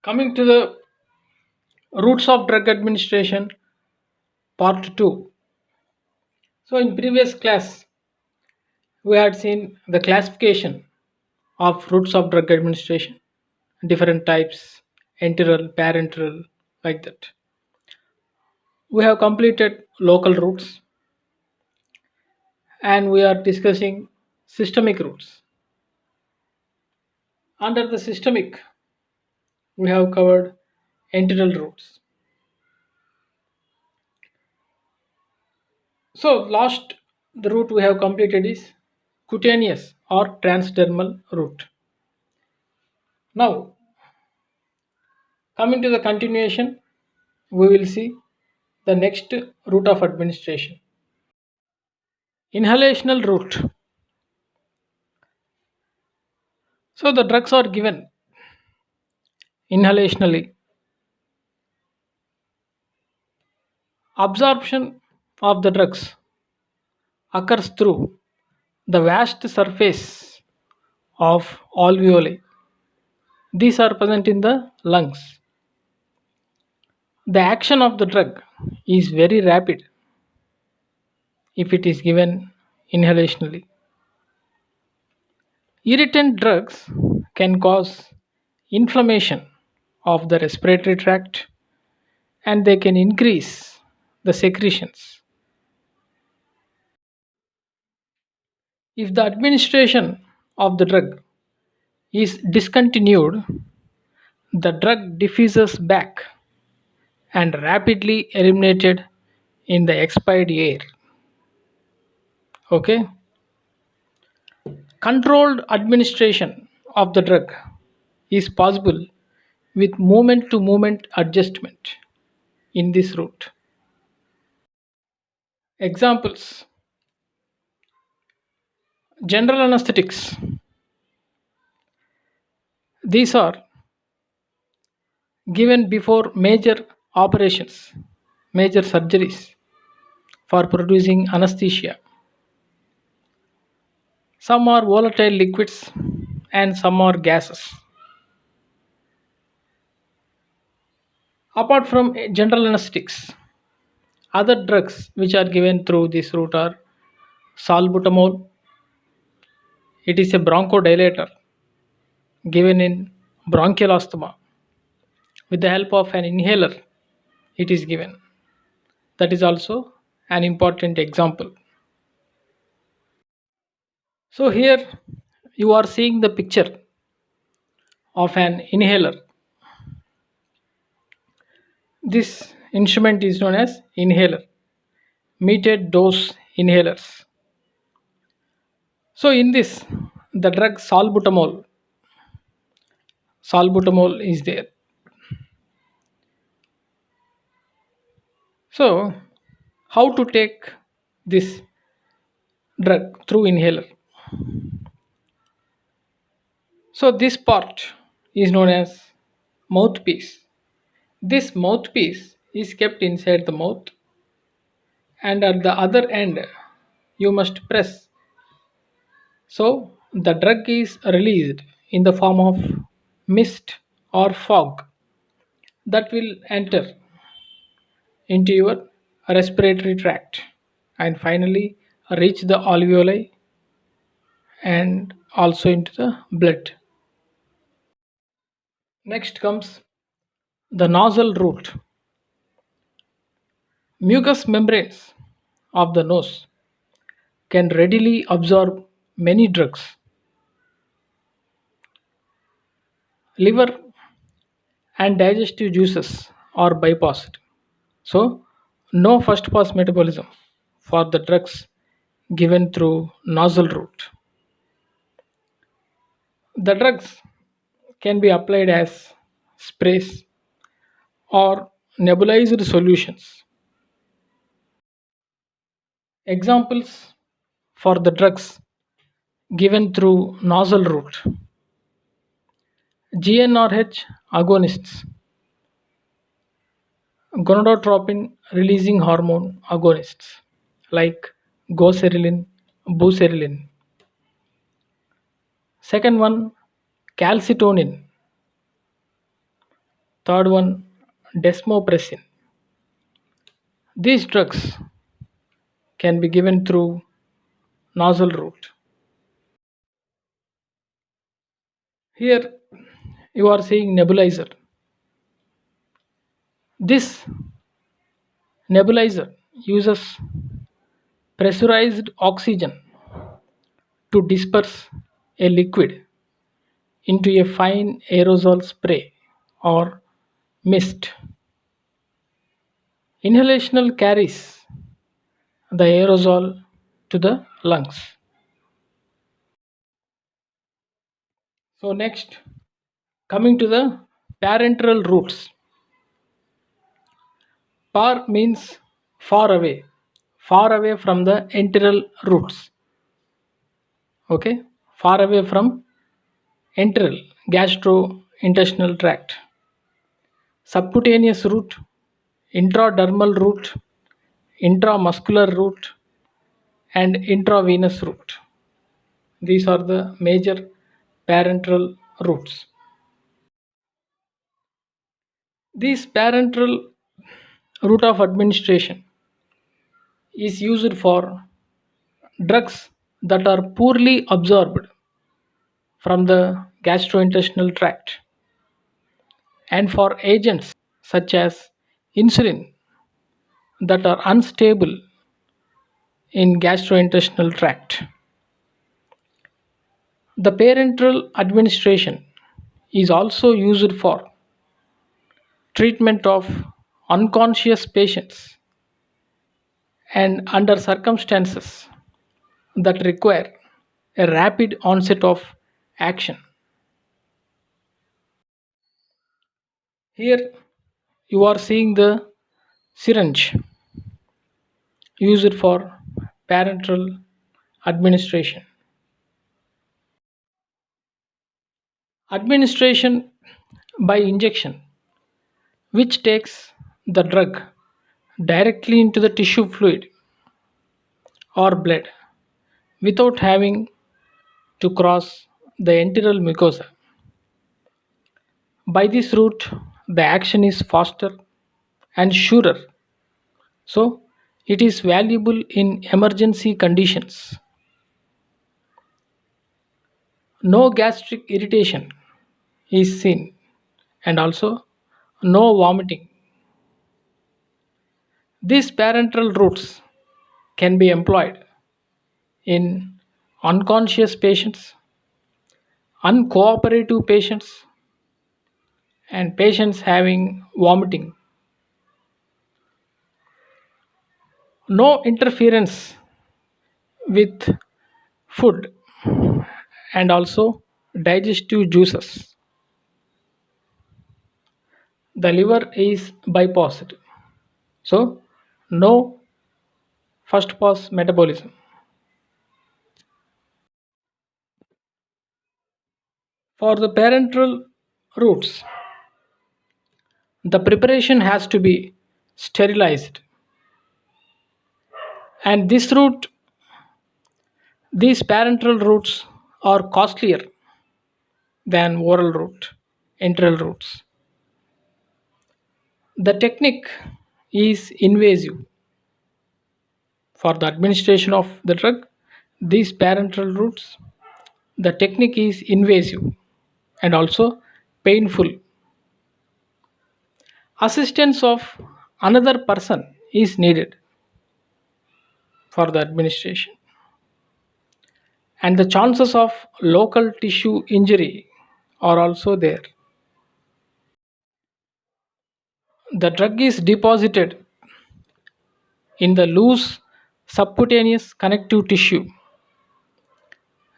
Coming to the routes of drug administration, part 2. So, in previous class, we had seen the classification of routes of drug administration, different types, enteral, parenteral, like that. We have completed local routes and we are discussing systemic routes. Under the systemic, we have covered enteral routes. So, last the route we have completed is cutaneous or transdermal route. Now, coming to the continuation, we will see the next route of administration. Inhalational route. So, the drugs are given inhalationally. Absorption of the drugs occurs through the vast surface of alveoli. These are present in the lungs. The action of the drug is very rapid if it is given inhalationally. Irritant drugs can cause inflammation of the respiratory tract and they can increase the secretions. If the administration of the drug is discontinued, the drug diffuses back and rapidly eliminated in the expired air. Okay? Controlled administration of the drug is possible with moment to moment adjustment in this route. Examples: general anesthetics. These are given before major operations, major surgeries for producing anesthesia. Some are volatile liquids and some are gases. Apart from general anesthetics, other drugs which are given through this route are salbutamol. It is a bronchodilator given in bronchial asthma. With the help of an inhaler, it is given. That is also an important example. So, here you are seeing the picture of an inhaler. This instrument is known as inhaler, metered dose inhalers. So, in this, the drug salbutamol is there. So, how to take this drug through inhaler? So, this part is known as mouthpiece. This mouthpiece is kept inside the mouth, and at the other end, you must press. So, the drug is released in the form of mist or fog that will enter into your respiratory tract and finally reach the alveoli and also into the blood. Next comes the nasal route. Mucous membranes of the nose can readily absorb many drugs. Liver and digestive juices are bypassed. So, no first pass metabolism for the drugs given through nasal route. The drugs can be applied as sprays or nebulized solutions. Examples for the drugs given through nasal route: GnRH agonists, gonadotropin releasing hormone agonists like goserelin, buserelin. Second one, calcitonin, Third one, desmopressin. These drugs can be given through nozzle route. Here you are seeing nebulizer. This nebulizer uses pressurized oxygen to disperse a liquid into a fine aerosol spray or mist. Inhalational carries the aerosol to the lungs. So, next, coming to the parenteral routes. Par means far away from the enteral roots. Okay, far away from enteral, gastrointestinal tract. Subcutaneous route, intradermal route, intramuscular route, and intravenous route. These are the major parenteral routes. This parenteral route of administration is used for drugs that are poorly absorbed from the gastrointestinal tract and for agents such as insulin that are unstable in gastrointestinal tract. The parenteral administration is also used for treatment of unconscious patients and under circumstances that require a rapid onset of action. Here you are seeing the syringe used for parenteral administration. Administration by injection, which takes the drug directly into the tissue fluid or blood without having to cross the enteral mucosa. By this route, the action is faster and surer, so it is valuable in emergency conditions. No gastric irritation is seen, and also no vomiting. These parenteral routes can be employed in unconscious patients, uncooperative patients, and patients having vomiting. No interference with food and also digestive juices. The liver is bypassed, so no first pass metabolism. For the parenteral routes, the preparation has to be sterilized, and these parenteral routes are costlier than oral route, enteral routes. The technique is invasive for the administration of the drug. These parenteral routes, the technique is invasive and also painful. Assistance of another person is needed for the administration, and the chances of local tissue injury are also there. The drug is deposited in the loose subcutaneous connective tissue,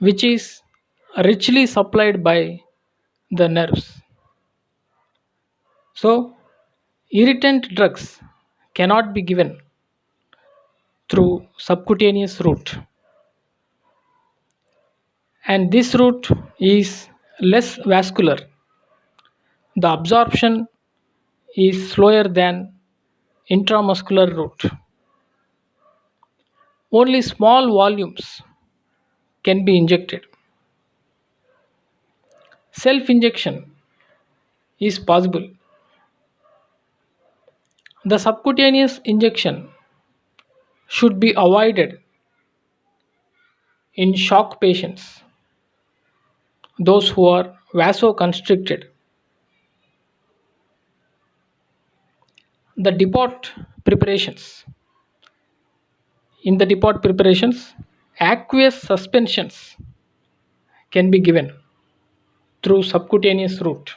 which is richly supplied by the nerves. So, irritant drugs cannot be given through subcutaneous route, and this route is less vascular. The absorption is slower than intramuscular route. Only small volumes can be injected. Self injection is possible The subcutaneous injection should be avoided in shock patients, those who are vasoconstricted. The depot preparations. In the depot preparations, aqueous suspensions can be given through subcutaneous route.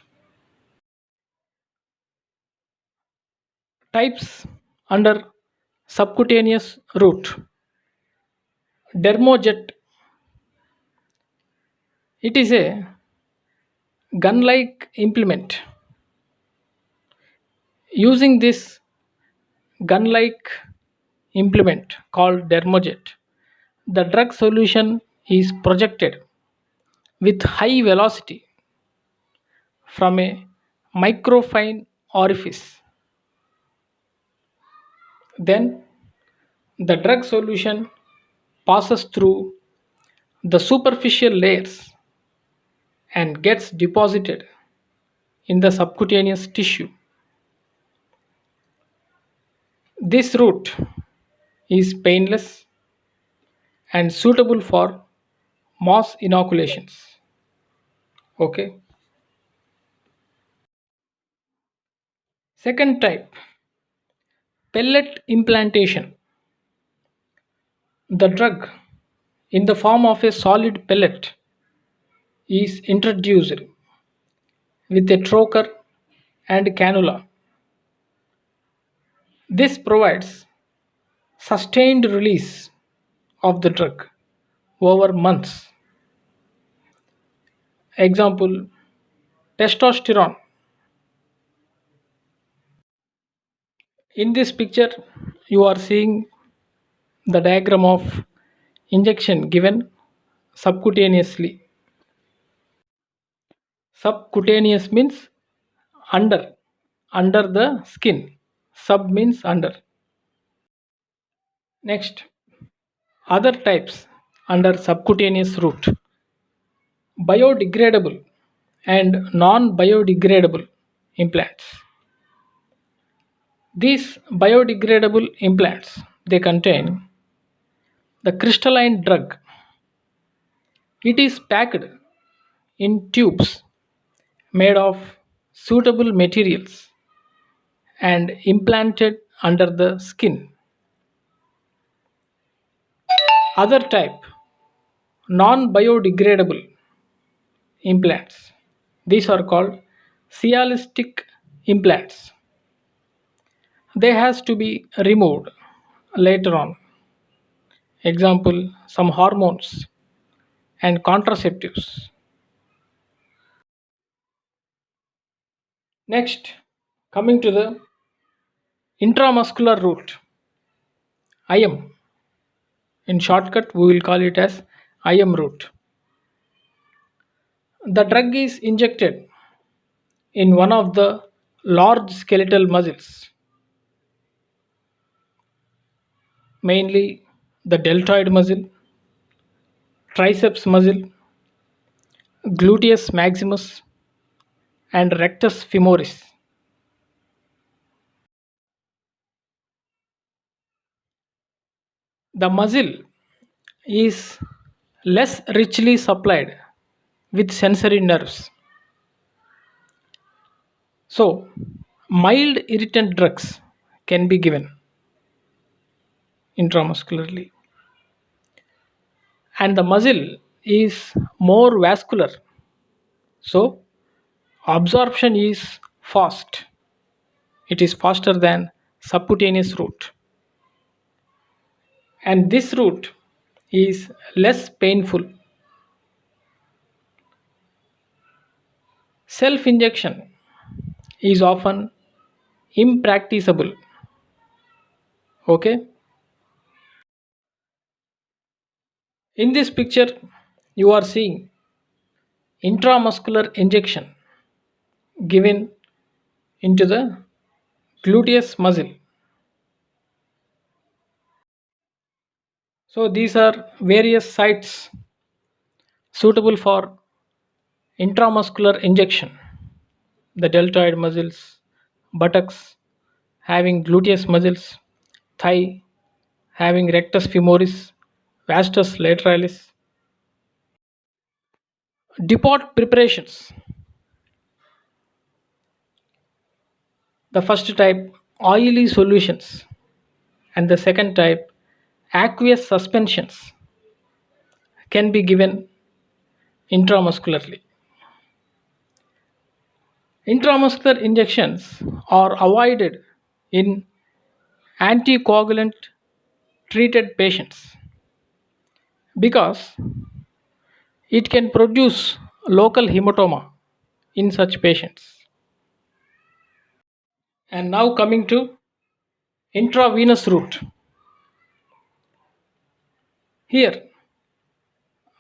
Types under subcutaneous route. Dermojet. It is a gun-like implement. Using this gun-like implement called dermojet, the drug solution is projected with high velocity from a microfine orifice. Then the drug solution passes through the superficial layers and gets deposited in the subcutaneous tissue. This route is painless and suitable for mass inoculations. Okay. Second type, pellet implantation. The drug in the form of a solid pellet is introduced with a trocar and cannula. This provides sustained release of the drug over months. Example, testosterone. In this picture, you are seeing the diagram of injection given subcutaneously. Subcutaneous means under the skin. Sub means under. Next, other types under subcutaneous route, biodegradable and non-biodegradable implants. These biodegradable implants, they contain the crystalline drug. It is packed in tubes made of suitable materials and implanted under the skin. Other type, non-biodegradable implants. These are called Sialistic implants. They has to be removed later on. Example, some hormones and contraceptives. Next, coming to the intramuscular route, IM. In shortcut, we will call it as IM route. The drug is injected in one of the large skeletal muscles, mainly the deltoid muscle, triceps muscle, gluteus maximus, and rectus femoris. The muscle is less richly supplied with sensory nerves. So, mild irritant drugs can be given intramuscularly. And the muscle is more vascular. So, absorption is fast. It is faster than subcutaneous route. And this route is less painful. Self injection is often impracticable. Okay. In this picture, you are seeing intramuscular injection given into the gluteus muscle. So these are various sites suitable for intramuscular injection: the deltoid muscles, buttocks, having gluteus muscles, thigh having rectus femoris, vastus lateralis. Depot preparations. The first type, oily solutions, and the second type, aqueous suspensions, can be given intramuscularly. Intramuscular injections are avoided in anticoagulant treated patients because it can produce local hematoma in such patients. And now coming to intravenous route. Here,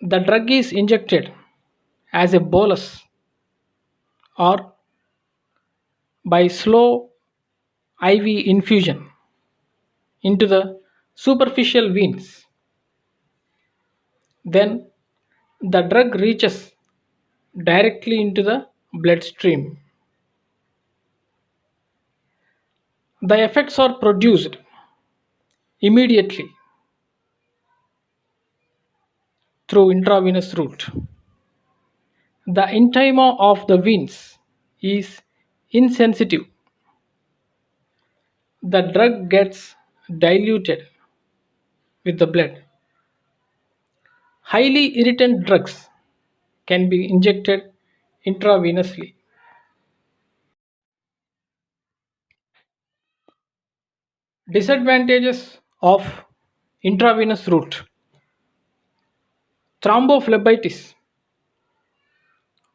the drug is injected as a bolus or by slow IV infusion into the superficial veins. Then the drug reaches directly into the bloodstream. The effects are produced immediately through intravenous route. The intima of the veins is insensitive. The drug gets diluted with the blood. Highly irritant drugs can be injected intravenously. Disadvantages of intravenous route. Thrombophlebitis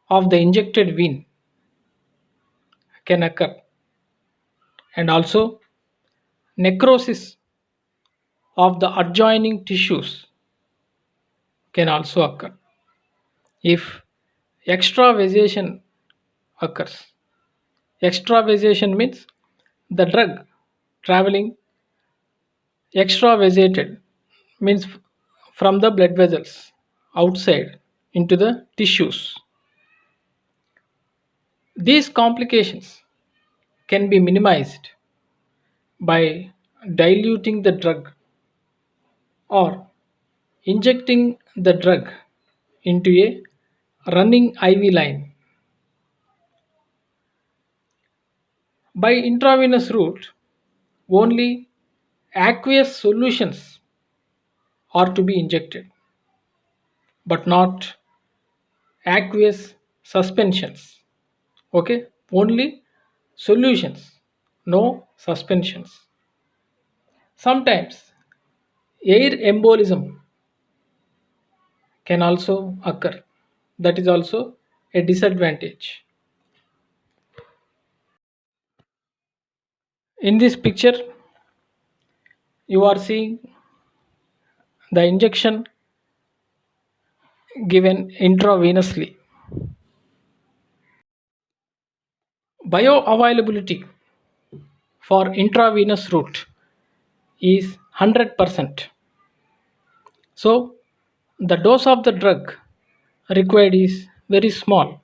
of the injected vein can occur, and also necrosis of the adjoining tissues can also occur if extravasation occurs. Extravasation means the drug traveling extravasated, means from the blood vessels outside into the tissues. These complications can be minimized by diluting the drug or injecting the drug into a running IV line. By intravenous route, only aqueous solutions are to be injected, but not aqueous suspensions. Okay, only solutions, no suspensions. Sometimes air embolism can also occur. That is also a disadvantage. In this picture, you are seeing the injection given intravenously. Bioavailability for intravenous route is 100%. So, the dose of the drug required is very small.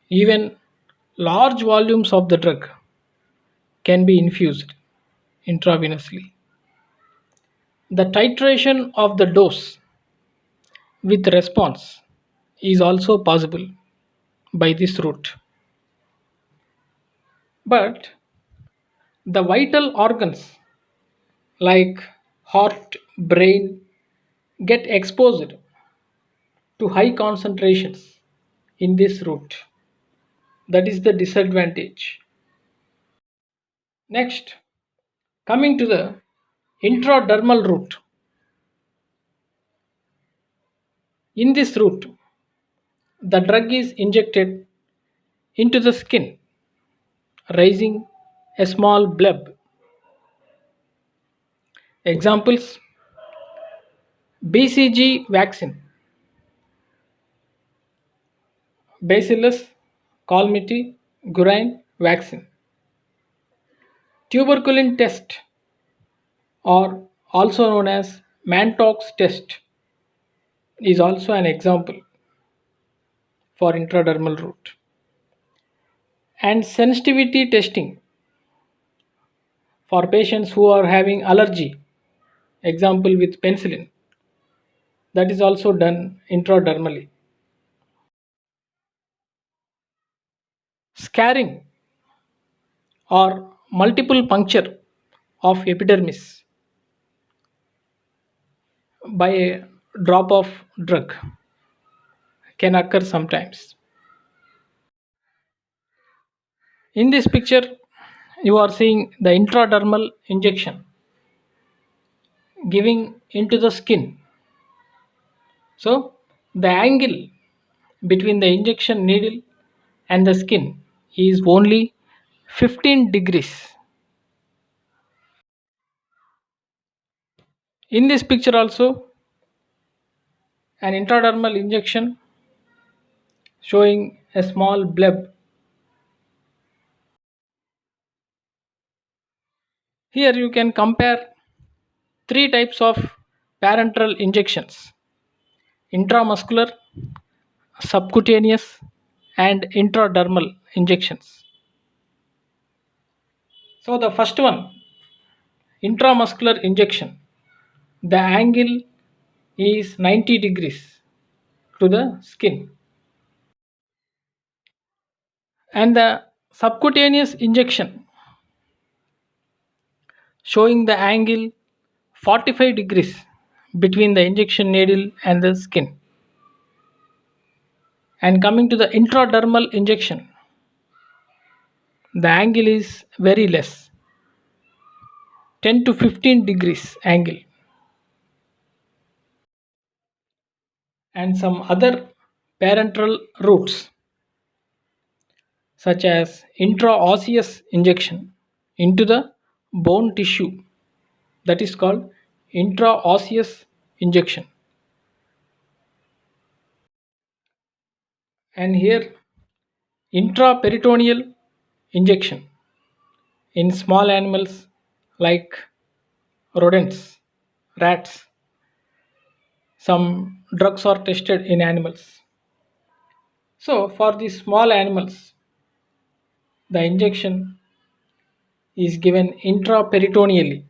Even large volumes of the drug can be infused intravenously. The titration of the dose with response is also possible by this route. But the vital organs like heart, brain get exposed to high concentrations in this route. That is the disadvantage. Next, coming to the intradermal route. In this route, the drug is injected into the skin, raising a small bleb. Examples: BCG vaccine, Bacillus calmette guerin vaccine, tuberculin test, or also known as Mantoux test, is also an example for intradermal route. And sensitivity testing for patients who are having allergy, example with penicillin, that is also done intradermally. Scarring or multiple puncture of epidermis by a drop of drug can occur sometimes. In this picture, you are seeing the intradermal injection giving into the skin. So, the angle between the injection needle and the skin is only 15 degrees. In this picture also, an intradermal injection showing a small bleb. Here you can compare three types of parenteral injections: intramuscular, subcutaneous, and intradermal injections. So the first one, intramuscular injection, the angle is 90 degrees to the skin, and the subcutaneous injection showing the angle 45 degrees between the injection needle and the skin. And coming to the intradermal injection, the angle is very less, 10 to 15 degrees angle. And some other parenteral routes such as intraosseous injection into the bone tissue, that is called intraosseous injection. And here intraperitoneal injection in small animals like rodents, rats. Some drugs are tested in animals. So for these small animals, the injection is given intraperitoneally